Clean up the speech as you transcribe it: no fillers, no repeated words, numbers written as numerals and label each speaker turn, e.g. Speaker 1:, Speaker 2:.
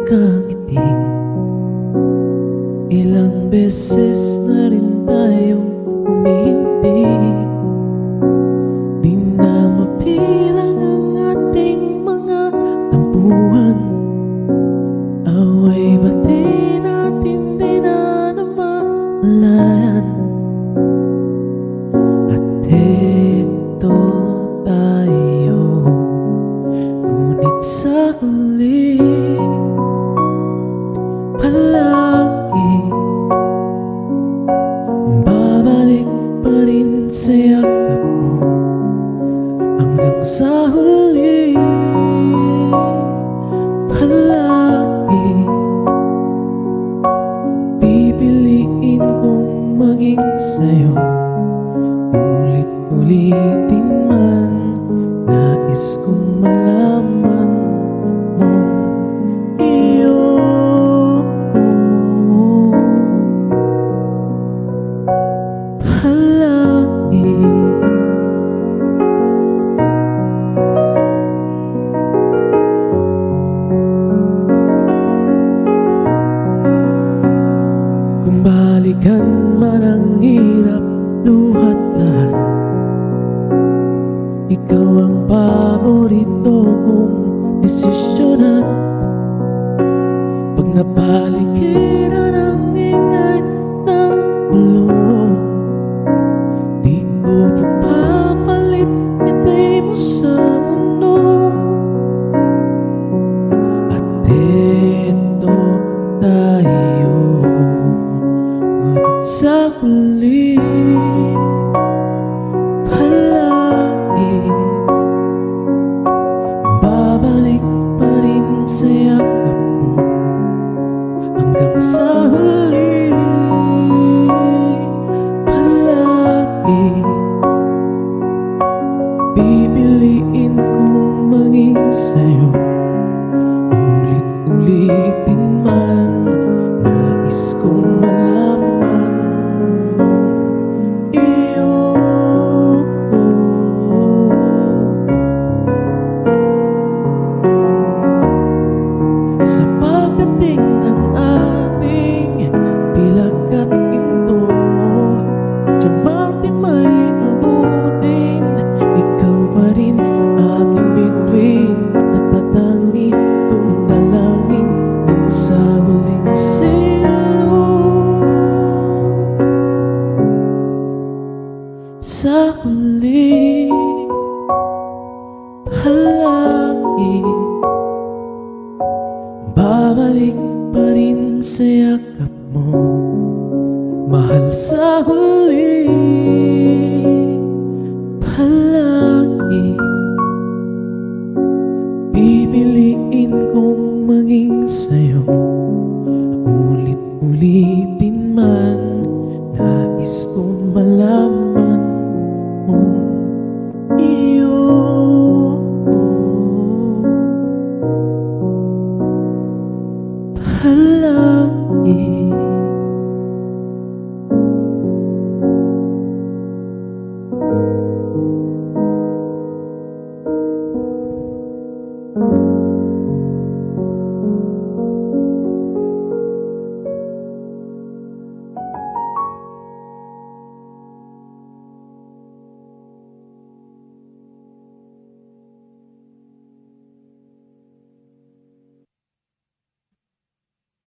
Speaker 1: nakangiti. Ilang beses na rin tayong humihinti. Di na mapilang ang ating mga tampuhan. Away bati natin di na namalayan. At eto tayo, ngunit sa huli palagi babalik pa rin sa yakap mo. Hanggang sa huli palagi pipiliin kong maging sa'yo. Ulit-ulitin man, nais kong malaman mo iyoko palagi. Kung balikan man ang hirap, luhat lahat, ikaw ang paborito kong desisyon. At pag napaligiran ang ingay ng ulo, di ko papalit ngiti mo sa mundo. At eto tayo, ngunit sa huli babalik pa rin sa yakap mo. Hanggang sa huli palagi pipiliin kong maging sa'yo. Ulit-ulitin man, nais kong malaman mo iyoko sa pagdating ng ating bilag at pinto. Diamante may abutin, ikaw pa rin aking bituin. Natatangi kong dalangin ng sa huling silo. Sa huli palagi babalik pa rin sa yakap mo, mahal. Sa huli palagi pipiliin kong maging sa'yo. Ulit-ulitin man, nais kong malaman mo iyoko palagi.